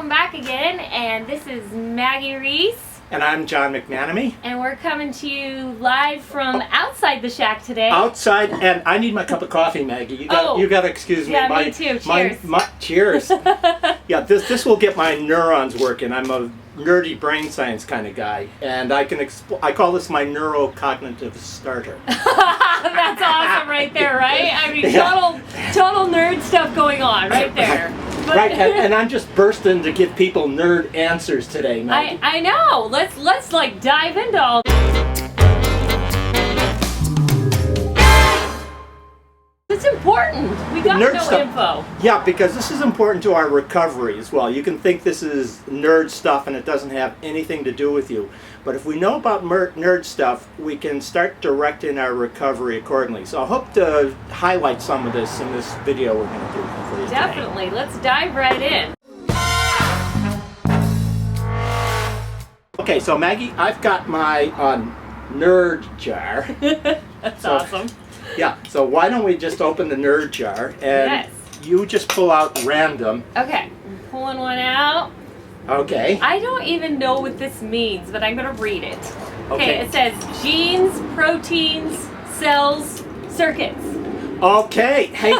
welcome back again, and this is Maggie Reese. And I'm John McManamy. And we're coming to you live from outside the shack today. Outside, and I need my cup of coffee, Maggie. You got to excuse me. Yeah, me too. Cheers. Cheers. Yeah, this will get my neurons working. I'm a nerdy brain science kind of guy, and I call this my neurocognitive starter. That's awesome right there, right? I mean, total nerd stuff going on right there. But right, and I'm just bursting to give people nerd answers today, Maggie. I know. Let's like dive into all this. It's important. We got Nerd no stuff. info. Yeah, because this is important to our recovery as well. You can think this is nerd stuff and it doesn't have anything to do with you. But if we know about nerd stuff, we can start directing our recovery accordingly. So I hope to highlight some of this in this video we're going to do for you Definitely. today. Let's dive right in. Okay, so Maggie, I've got my nerd jar. That's awesome. Yeah, so why don't we just open the nerd jar and you just pull out random. Okay, I'm pulling one out. Okay. I don't even know what this means, but I'm going to read it. Okay. It says genes, proteins, cells, circuits. Okay. Hey.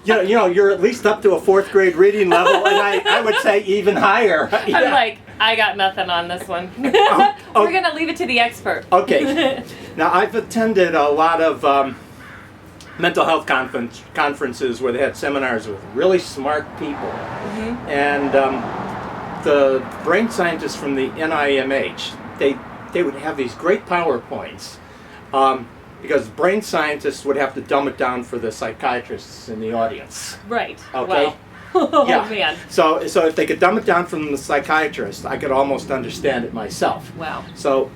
You know, you're at least up to a 4th grade reading level, and I would say even higher. Yeah. I'm like, I got nothing on this one. We're going to leave it to the expert. Okay. Now, I've attended a lot of mental health conferences where they had seminars with really smart people. Mm-hmm. And the brain scientists from the NIMH, they would have these great PowerPoints because brain scientists would have to dumb it down for the psychiatrists in the audience. Right. Okay. Wow. Oh, yeah. Man. So if they could dumb it down from the psychiatrist, I could almost understand it myself. Wow. So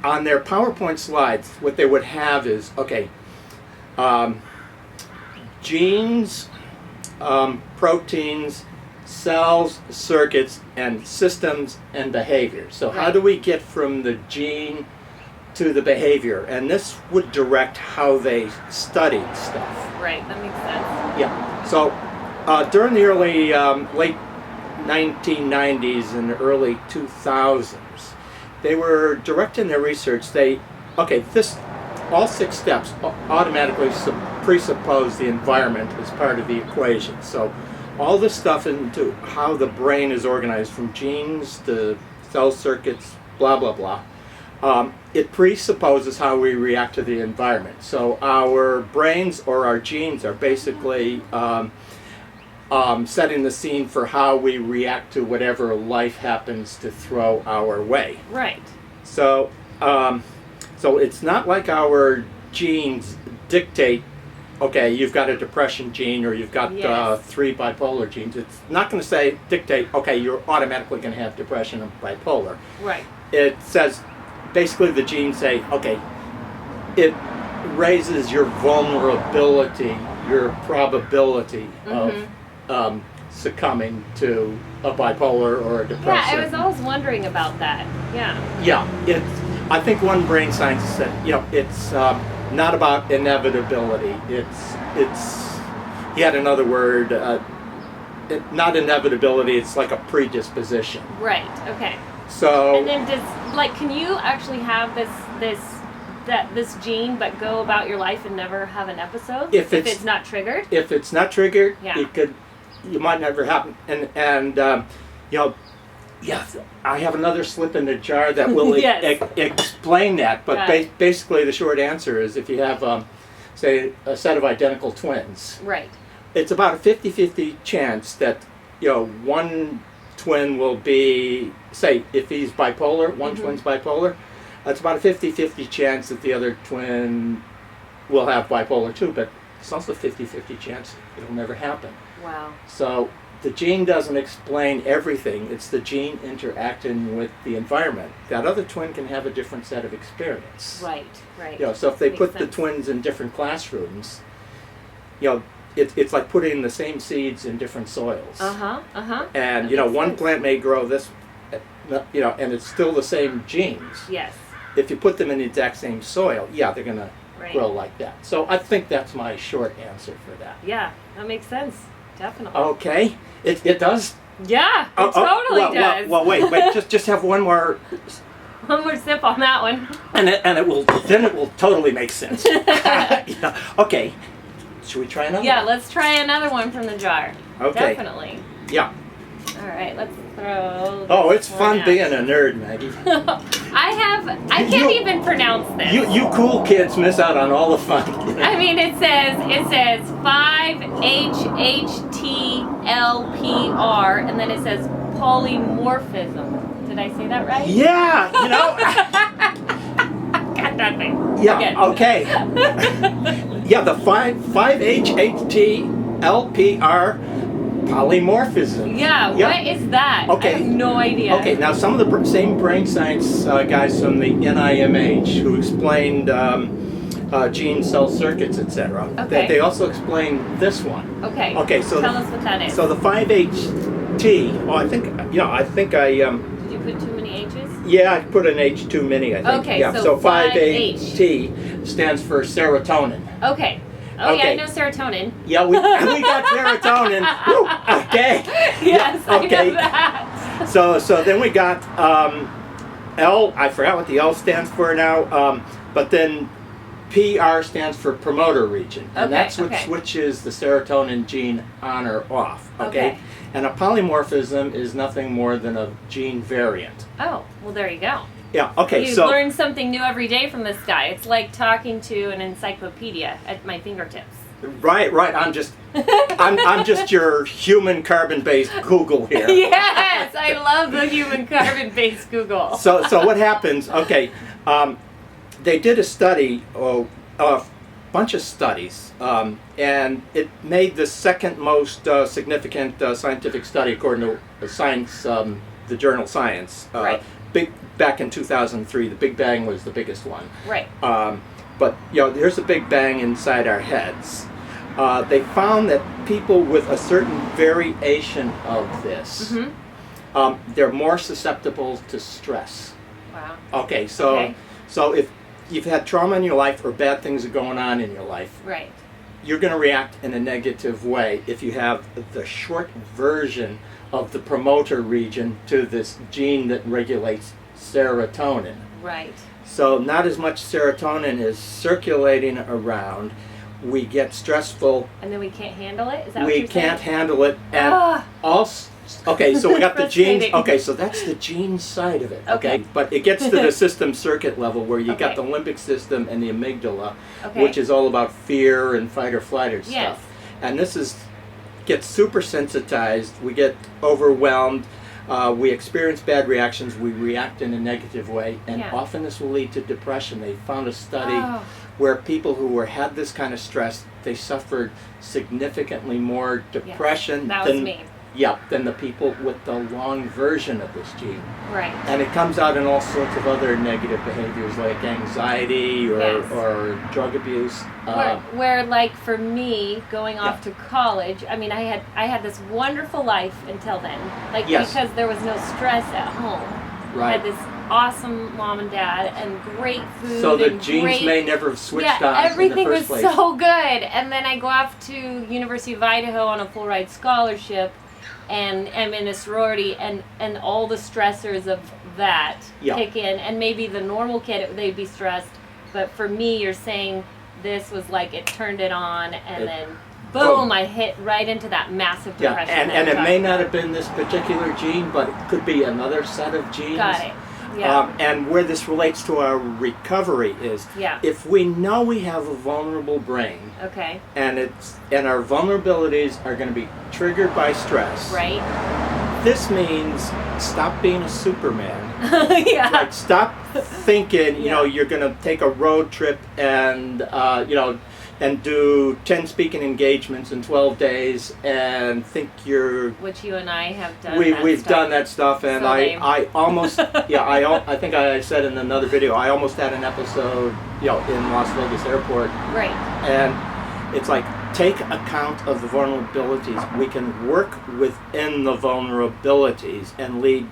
on their PowerPoint slides, what they would have is, genes, proteins, cells, circuits, and systems and behavior. So how do we get from the gene to the behavior? And this would direct how they studied stuff. Right, that makes sense. Yeah. So during the early, late 1990s and early 2000s, they were directing their research. All 6 steps automatically presuppose the environment as part of the equation. So all this stuff into how the brain is organized, from genes to cell circuits, blah, blah, blah, it presupposes how we react to the environment. So our brains or our genes are basically setting the scene for how we react to whatever life happens to throw our way. Right. So it's not like our genes dictate, okay, you've got a depression gene or you've got 3 bipolar genes. It's not going to dictate, okay, you're automatically going to have depression and bipolar. Right. It says, basically the genes say, okay, it raises your vulnerability, your probability of succumbing to a bipolar or a depression. Yeah, I was always wondering about that. Yeah. Yeah, I think one brain scientist said, it's not about inevitability. He had another word, not inevitability, it's like a predisposition. Right, okay. So. And then can you actually have this gene but go about your life and never have an episode? If it's not triggered? If it's not triggered, yeah. You might never happen. And I have another slip in the jar that will explain that. But basically, the short answer is if you have, say, a set of identical twins, right? It's about a 50-50 chance that one twin will be, say, if he's bipolar, one twin's bipolar. That's about a 50-50 chance that the other twin will have bipolar too. But it's also a 50-50 chance it'll never happen. Wow. So the gene doesn't explain everything. It's the gene interacting with the environment. That other twin can have a different set of experience. Right. So if they put the twins in different classrooms, it's like putting the same seeds in different soils. And one plant may grow this, and it's still the same genes. Yes. If you put them in the exact same soil, they're going to grow like that. So I think that's my short answer for that. Yeah, that makes sense. definitely. Okay, it does. Yeah, it totally does. Well, wait, just have one more. One more sip on that one. And it will totally make sense. Yeah. Okay, should we try another? Yeah, let's try another one from the jar. Okay. Definitely. Yeah. All right, let's throw. Oh, it's this fun one being out. a nerd, Maggie. I can't even pronounce this. You cool kids miss out on all the fun. I mean, it says 5HHTLPR, and then it says polymorphism. Did I say that right? Yeah, Got nothing. Yeah. Okay. Yeah, the 5HHTLPR polymorphism. Yeah. What is that? Okay. I have no idea. Okay. Now, some of the same brain science guys from the NIMH who explained gene cell circuits, etc. Okay. They also explained this one. Okay. Okay. So tell us what that is. So the 5HT. Oh, I think I. Did you put too many H's? Yeah, I put an H too many, I think. Okay, yeah, so 5HT stands for serotonin. Okay. Oh yeah, Okay. I know serotonin. Yeah, we got serotonin. Woo, okay. Yes, Yeah, okay. I know that. So then we got L. I forgot what the L stands for now. But then PR stands for promoter region, and Okay, that's what okay. switches the serotonin gene on or off. Okay. And a polymorphism is nothing more than a gene variant. Oh, well there you go. Yeah. Okay. You So. learn something new every day from this guy. It's like talking to an encyclopedia at my fingertips. Right. I'm just your human carbon-based Google here. Yes, I love the human carbon-based Google. So what happens? Okay, they did a study, a bunch of studies, and it made the second most significant scientific study according to Science, the journal Science. Right. Back in 2003, the Big Bang was the biggest one. Right. But there's a Big Bang inside our heads. They found that people with a certain variation of this, they're more susceptible to stress. Wow. Okay, so if you've had trauma in your life or bad things are going on in your life, Right. you're going to react in a negative way if you have the short version of the promoter region to this gene that regulates serotonin. Right. So not as much serotonin is circulating around. We get stressful. And then we can't handle it? Is that what We you're saying? can't handle it. And Ah. also, okay, so we got the genes. Frustrating. Okay, so that's the gene side of it. Okay. But it gets to the system circuit level where you got Okay. the limbic system and the amygdala, Okay. which is all about fear and fight or flight or Yes. stuff. And this gets super sensitized. We get overwhelmed. We experience bad reactions. We react in a negative way, and Yeah. often this will lead to depression. They found a study Oh. where people who had this kind of stress, they suffered significantly more depression That than was me. than the people with the long version of this gene. Right. And it comes out in all sorts of other negative behaviors like anxiety or, Yes. or drug abuse. Where like for me going off to college, I mean I had this wonderful life until then. Like Yes. because there was no stress at home. I Right. had this awesome mom and dad and great food. So the and genes great, may never have switched yeah, on everything in the first was place. so good. And then I go off to University of Idaho on a full ride scholarship and am in a sorority and all the stressors of that Yeah. kick in, and maybe the normal kid they'd be stressed, but for me you're saying this was like it turned it on and then boom, I hit right into that massive Yeah, depression. and it may not have been this particular gene, but it could be another set of genes. Got it. Yeah. And where this relates to our recovery is Yeah. if we know we have a vulnerable brain Okay. and our vulnerabilities are going to be triggered by stress. Right. This means stop being a Superman. Yeah. Like stop thinking, Yeah. you're going to take a road trip and and do 10 speaking engagements in 12 days and think you're Which you and I have done. we've done that stuff, and So lame. I almost I think I said in another video I almost had an episode in Las Vegas airport, Right. and it's like take account of the vulnerabilities. We can work within the vulnerabilities and lead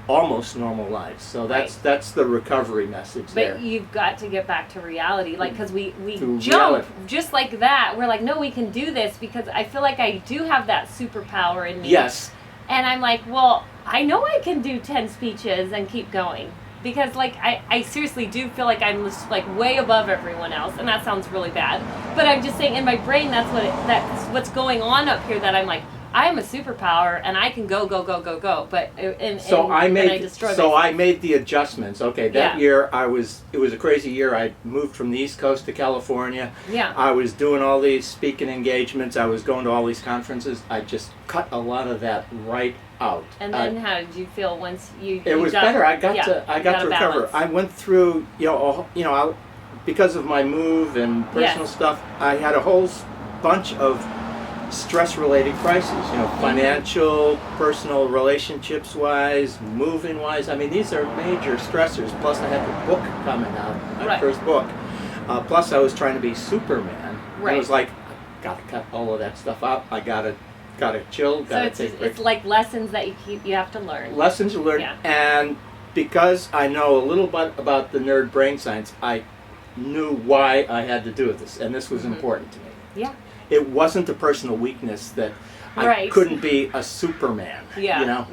almost normal lives. So that's the recovery message there. But you've got to get back to reality, like, because we To jump reality. just like that. We're like, no, we can do this, because I feel like I do have that superpower in me. Yes. And I'm like, well, I know I can do 10 speeches and keep going. Because, like, I seriously do feel like I'm just, like, way above everyone else. And that sounds really bad. But I'm just saying, in my brain, that's what's going on up here, that I'm like, I am a superpower, and I can go. But I destroy myself. I made the adjustments. Okay, that year it was a crazy year. I moved from the East Coast to California. Yeah. I was doing all these speaking engagements. I was going to all these conferences. I just cut a lot of that right out. And then how did you feel once you? It was better. I got to recover. Balance. I went through because of my move and personal stuff. I had a whole bunch of stress-related crises, financial, personal, relationships-wise, moving-wise. I mean, these are major stressors. Plus, I had the book coming out, my first book. Plus, I was trying to be Superman. Right. I was like, got to cut all of that stuff out. I gotta chill. Gotta take breaks. It's like lessons that you have to learn. Lessons you learn, and because I know a little bit about the nerd brain science, I knew why I had to do this, and this was important to me. Yeah. It wasn't a personal weakness that I couldn't be a Superman. Yeah.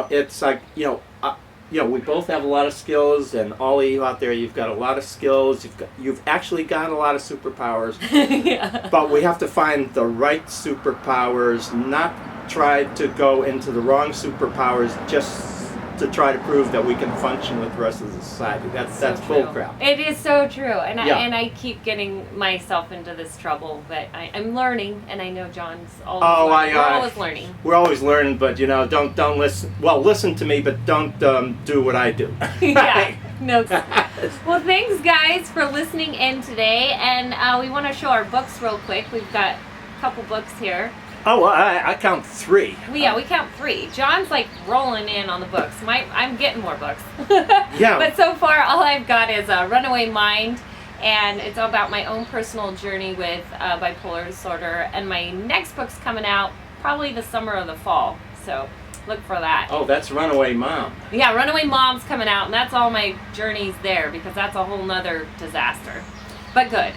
It's like we both have a lot of skills, and all of you out there, you've got a lot of skills. You've actually got a lot of superpowers. Yeah. But we have to find the right superpowers, not try to go into the wrong superpowers just to try to prove that we can function with the rest of the society. That's bull crap. It is so true, and I keep getting myself into this trouble, but I'm learning, and I know John's always learning. We're always learning. We're always learning, but don't listen. Well, listen to me, but don't do what I do. Yeah. No. Well, thanks guys for listening in today, and we want to show our books real quick. We've got a couple books here. Oh, well, I count 3. We count 3. John's like rolling in on the books. I'm getting more books. Yeah. But so far, all I've got is Runaway Mind, and it's all about my own personal journey with bipolar disorder. And my next book's coming out probably the summer or the fall, so look for that. Oh, that's Runaway Mom. Yeah, Runaway Mom's coming out, and that's all my journeys there, because that's a whole nother disaster. But good.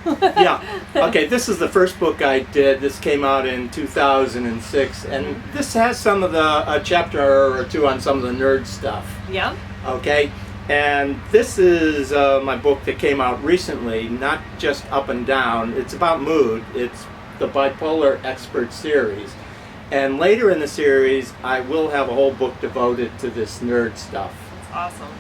Yeah. Okay, this is the first book I did. This came out in 2006, and this has some of a chapter or 2 on some of the nerd stuff. Yeah. Okay, and this is my book that came out recently, not just Up and Down. It's about mood. It's the Bipolar Expert series. And later in the series, I will have a whole book devoted to this nerd stuff. That's awesome.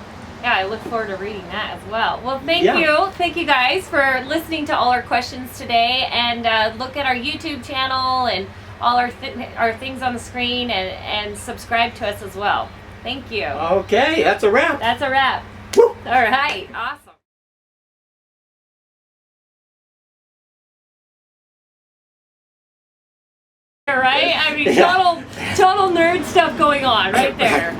Yeah, I look forward to reading that as well. Well, thank you guys for listening to all our questions today, and look at our YouTube channel and all our things on the screen, and subscribe to us as well. Thank you. Okay, that's a wrap. That's a wrap. Woo. All right, awesome. All right, I mean, total nerd stuff going on right there.